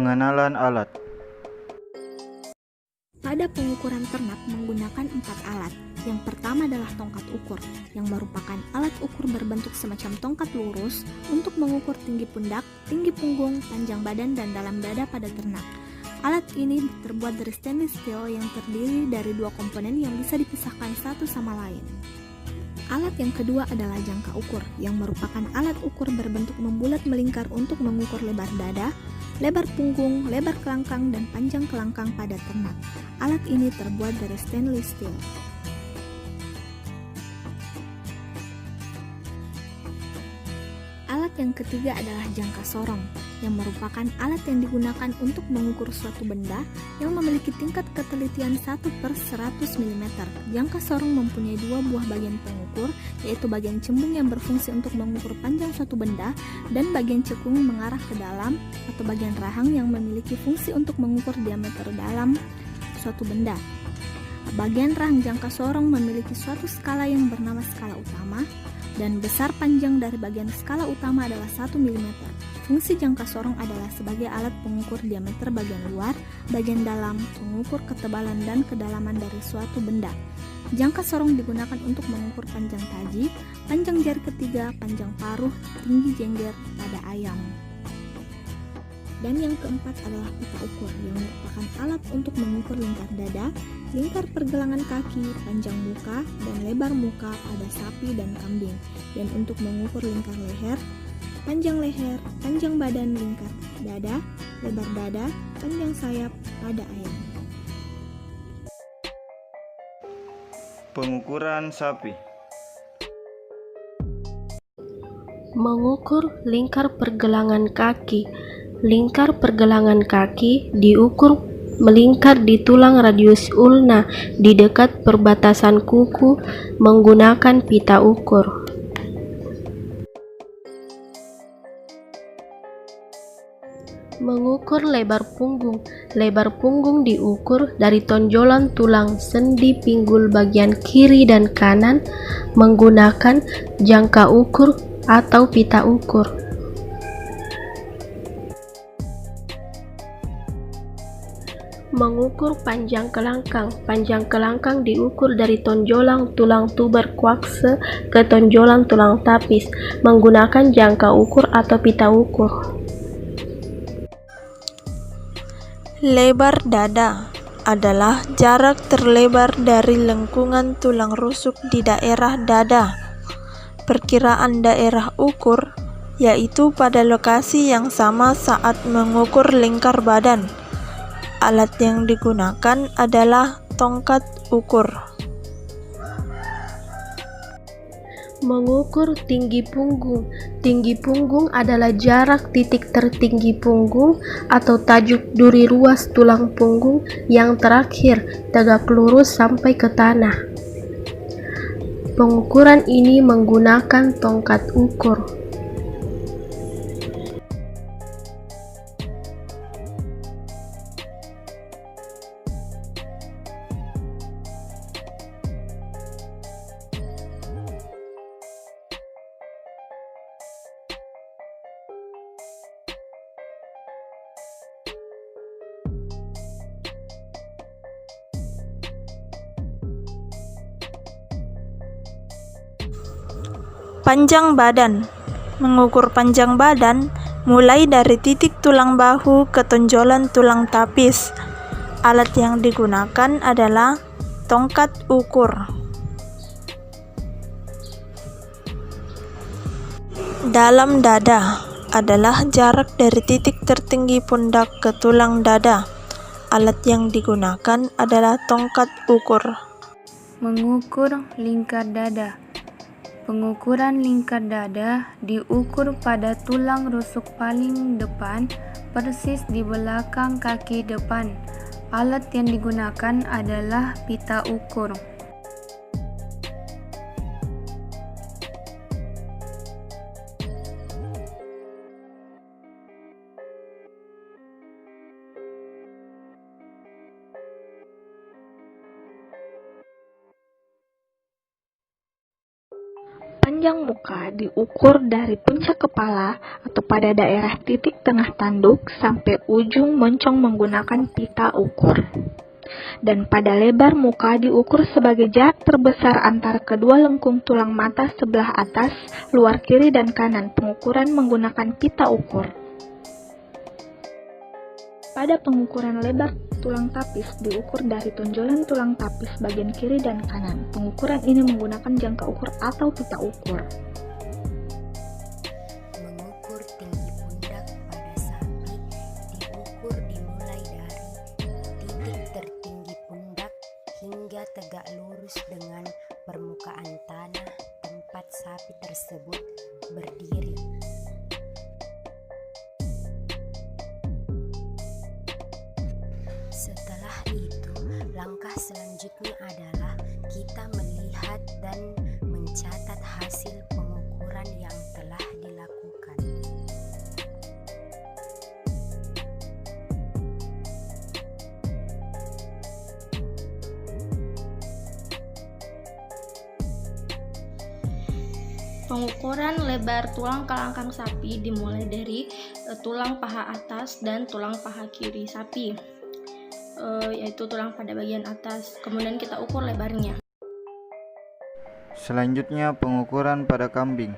Pengenalan alat. Pada pengukuran ternak menggunakan 4 alat. Yang pertama adalah tongkat ukur, yang merupakan alat ukur berbentuk semacam tongkat lurus untuk mengukur tinggi pundak, tinggi punggung, panjang badan, dan dalam dada pada ternak. Alat ini terbuat dari stainless steel yang terdiri dari 2 komponen yang bisa dipisahkan satu sama lain. Alat yang kedua adalah jangka ukur, yang merupakan alat ukur berbentuk membulat melingkar untuk mengukur lebar dada, lebar punggung, lebar kelangkang, dan panjang kelangkang pada ternak. Alat ini terbuat dari stainless steel. Alat yang ketiga adalah jangka sorong, yang merupakan alat yang digunakan untuk mengukur suatu benda yang memiliki tingkat ketelitian 1/100 mm. Jangka sorong mempunyai 2 buah bagian pengukur, yaitu bagian cembung yang berfungsi untuk mengukur panjang suatu benda dan bagian cekung mengarah ke dalam atau bagian rahang yang memiliki fungsi untuk mengukur diameter dalam suatu benda. Bagian rahang jangka sorong memiliki suatu skala yang bernama skala utama, dan besar panjang dari bagian skala utama adalah 1 mm. Fungsi jangka sorong adalah sebagai alat pengukur diameter bagian luar, bagian dalam, pengukur ketebalan dan kedalaman dari suatu benda. Jangka sorong digunakan untuk mengukur panjang taji, panjang jari ketiga, panjang paruh, tinggi jengger pada ayam. Dan yang keempat adalah pita ukur, yang merupakan alat untuk mengukur lingkar dada, lingkar pergelangan kaki, panjang muka, dan lebar muka pada sapi dan kambing, dan untuk mengukur lingkar leher, panjang badan, lingkar dada, lebar dada, panjang sayap pada ayam. Pengukuran sapi. Mengukur lingkar pergelangan kaki. Lingkar pergelangan kaki diukur melingkar di tulang radius ulna di dekat perbatasan kuku menggunakan pita ukur. Mengukur lebar punggung. Lebar punggung diukur dari tonjolan tulang sendi pinggul bagian kiri dan kanan menggunakan jangka ukur atau pita ukur. Mengukur panjang kelangkang. Panjang kelangkang diukur dari tonjolan tulang tuberkuakse ke tonjolan tulang tapis menggunakan jangka ukur atau pita ukur. Lebar dada adalah jarak terlebar dari lengkungan tulang rusuk di daerah dada. Perkiraan daerah ukur yaitu pada lokasi yang sama saat mengukur lingkar badan. Alat yang digunakan adalah tongkat ukur. Mengukur tinggi punggung. Tinggi punggung adalah jarak titik tertinggi punggung atau tajuk duri ruas tulang punggung yang terakhir tegak lurus sampai ke tanah. Pengukuran ini menggunakan tongkat ukur. Panjang badan. Mengukur panjang badan mulai dari titik tulang bahu ke tonjolan tulang tapis. Alat yang digunakan adalah tongkat ukur. Dalam dada adalah jarak dari titik tertinggi pundak ke tulang dada. Alat yang digunakan adalah tongkat ukur. Mengukur lingkar dada. Pengukuran lingkar dada diukur pada tulang rusuk paling depan, persis di belakang kaki depan. Alat yang digunakan adalah pita ukur. panjang muka diukur dari puncak kepala atau pada daerah titik tengah tanduk sampai ujung moncong menggunakan pita ukur. Dan pada lebar muka diukur sebagai jarak terbesar antara kedua lengkung tulang mata sebelah atas, luar kiri dan kanan. Pengukuran menggunakan pita ukur. Pada pengukuran lebar tulang tapis diukur dari tonjolan tulang tapis bagian kiri dan kanan. Pengukuran ini menggunakan jangka ukur atau pita ukur. Mengukur tinggi pundak pada sapi diukur dimulai dari titik tertinggi pundak hingga tegak lurus dengan permukaan tanah tempat sapi tersebut berdiri. Setelah itu, langkah selanjutnya adalah kita melihat dan mencatat hasil pengukuran yang telah dilakukan. Pengukuran lebar tulang kelangkang sapi dimulai dari tulang paha atas dan tulang paha kiri sapi, yaitu tulang pada bagian atas. Kemudian kita ukur lebarnya. Selanjutnya pengukuran pada kambing.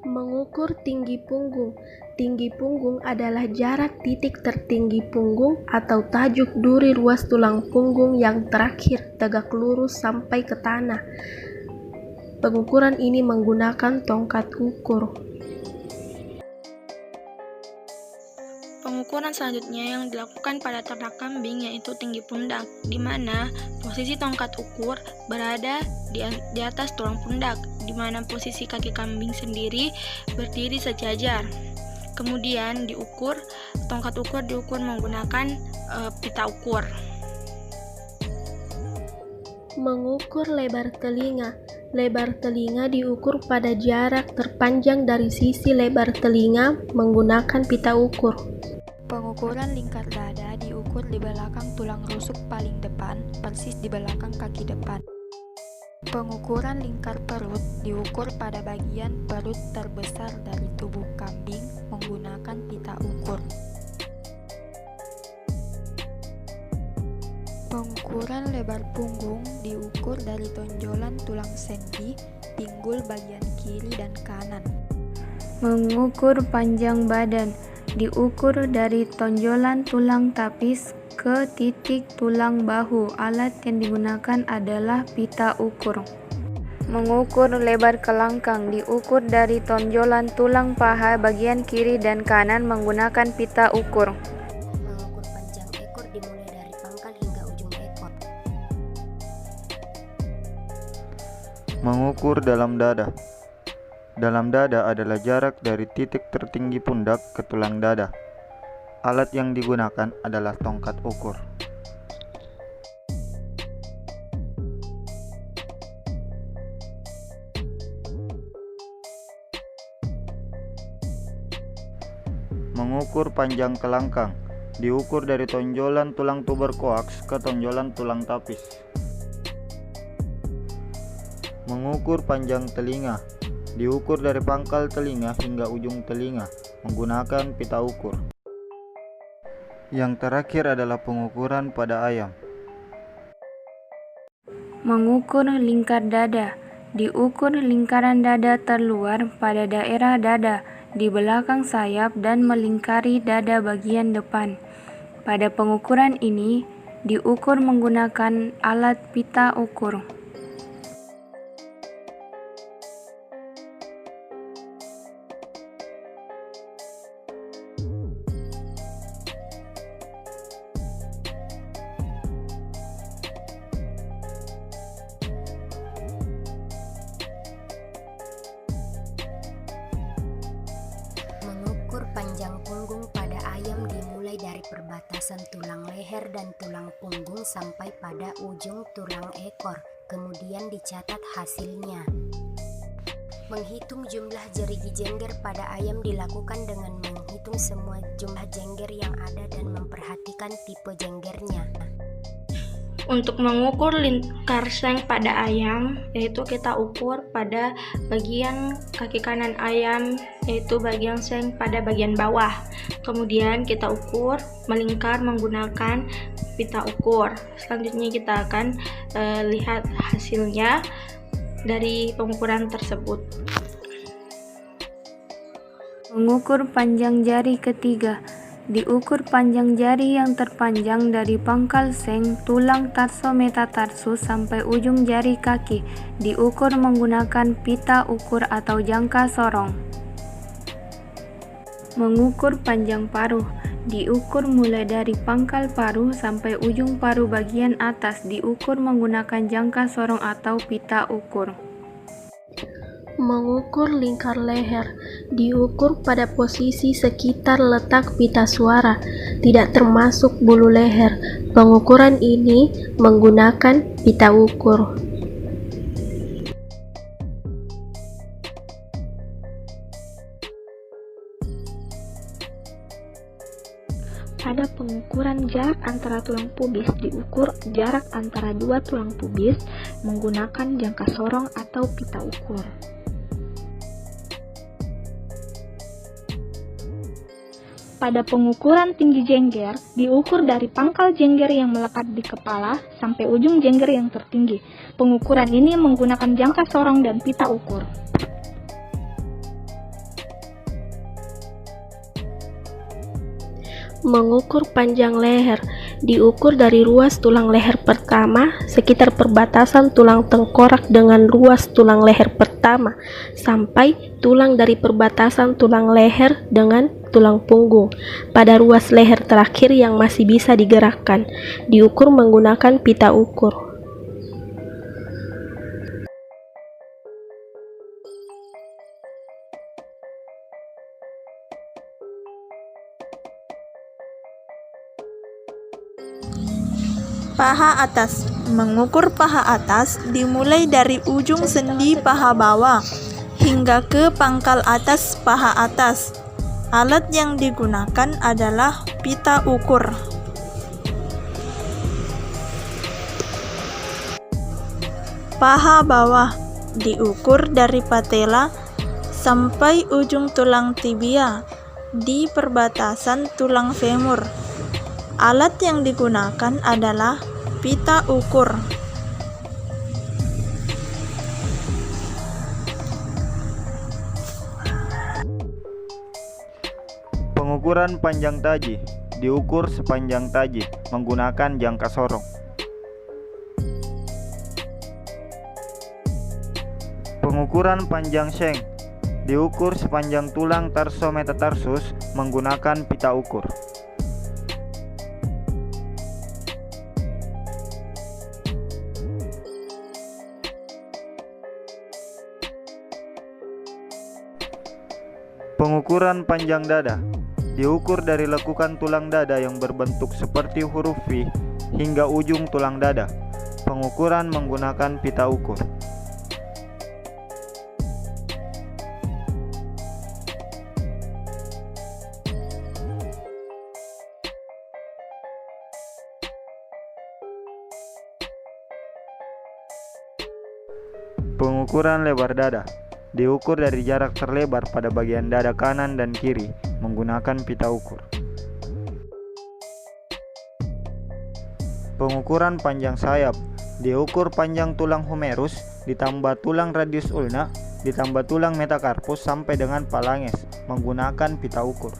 Mengukur tinggi punggung. Tinggi punggung adalah jarak titik tertinggi punggung atau tajuk duri ruas tulang punggung yang terakhir tegak lurus sampai ke tanah. Pengukuran ini menggunakan tongkat ukur. Pengukuran selanjutnya yang dilakukan pada ternak kambing yaitu tinggi pundak, di mana posisi tongkat ukur berada di atas tulang pundak, di mana posisi kaki kambing sendiri berdiri sejajar. Kemudian tongkat ukur diukur menggunakan pita ukur. Mengukur lebar telinga. Lebar telinga diukur pada jarak terpanjang dari sisi lebar telinga menggunakan pita ukur. Pengukuran lingkar dada diukur di belakang tulang rusuk paling depan, persis di belakang kaki depan. Pengukuran lingkar perut diukur pada bagian perut terbesar dari tubuh kambing menggunakan pita ukur. Pengukuran lebar punggung diukur dari tonjolan tulang sendi, pinggul bagian kiri dan kanan. Mengukur panjang badan diukur dari tonjolan tulang tapis ke titik tulang bahu. Alat yang digunakan adalah pita ukur. Mengukur lebar kelangkang diukur dari tonjolan tulang paha bagian kiri dan kanan menggunakan pita ukur. Mengukur panjang ekor dimulai dari pangkal hingga ujung ekor. Mengukur dalam dada. Dalam dada adalah jarak dari titik tertinggi pundak ke tulang dada. Alat yang digunakan adalah tongkat ukur. Mengukur panjang kelangkang diukur dari tonjolan tulang tuberkoaks ke tonjolan tulang tapis. Mengukur panjang telinga diukur dari pangkal telinga hingga ujung telinga menggunakan pita ukur. Yang terakhir adalah pengukuran pada ayam. Mengukur lingkar dada diukur lingkaran dada terluar pada daerah dada di belakang sayap dan melingkari dada bagian depan. Pada pengukuran ini diukur menggunakan alat pita ukur. Mengukur panjang punggung pada ayam dimulai dari perbatasan tulang leher dan tulang punggung sampai pada ujung tulang ekor, kemudian dicatat hasilnya. Menghitung jumlah jerigi jengger pada ayam dilakukan dengan menghitung semua jumlah jengger yang ada dan memperhatikan tipe jenggernya. Untuk mengukur lingkar seng pada ayam, yaitu kita ukur pada bagian kaki kanan ayam, yaitu bagian seng pada bagian bawah. Kemudian kita ukur melingkar menggunakan pita ukur. Selanjutnya kita akan lihat hasilnya dari pengukuran tersebut. Mengukur panjang jari ketiga. Diukur panjang jari yang terpanjang dari pangkal seng, tulang tarsometatarssus sampai ujung jari kaki. Diukur menggunakan pita ukur atau jangka sorong. Mengukur panjang paruh. Diukur mulai dari pangkal paruh sampai ujung paruh bagian atas. Diukur menggunakan jangka sorong atau pita ukur. Mengukur lingkar leher, diukur pada posisi sekitar letak pita suara, tidak termasuk bulu leher. Pengukuran ini menggunakan pita ukur. Pada pengukuran jarak antara tulang pubis, diukur jarak antara dua tulang pubis menggunakan jangka sorong atau pita ukur. Pada pengukuran tinggi jengger, diukur dari pangkal jengger yang melekat di kepala sampai ujung jengger yang tertinggi. Pengukuran ini menggunakan jangka sorong dan pita ukur. Mengukur panjang leher, diukur dari ruas tulang leher pertama sekitar perbatasan tulang tengkorak dengan ruas tulang leher pertama sampai tulang dari perbatasan tulang leher dengan tulang punggung pada ruas leher terakhir yang masih bisa digerakkan. Diukur menggunakan pita ukur. Paha atas. Mengukur paha atas dimulai dari ujung sendi paha bawah hingga ke pangkal atas paha atas. Alat yang digunakan adalah pita ukur. Paha bawah diukur dari patella sampai ujung tulang tibia di perbatasan tulang femur. Alat yang digunakan adalah pita ukur. Pengukuran panjang taji, diukur sepanjang taji menggunakan jangka sorong. Pengukuran panjang seng, diukur sepanjang tulang tarsometatarssus menggunakan pita ukur. Pengukuran panjang dada, diukur dari lekukan tulang dada yang berbentuk seperti huruf V hingga ujung tulang dada. Pengukuran menggunakan pita ukur. Pengukuran lebar dada, diukur dari jarak terlebar pada bagian dada kanan dan kiri menggunakan pita ukur. Pengukuran panjang sayap, diukur panjang tulang humerus ditambah tulang radius ulna ditambah tulang metacarpus sampai dengan phalanges menggunakan pita ukur.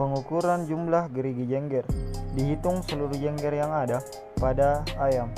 Pengukuran jumlah gerigi jengger, dihitung seluruh jengger yang ada pada ayam.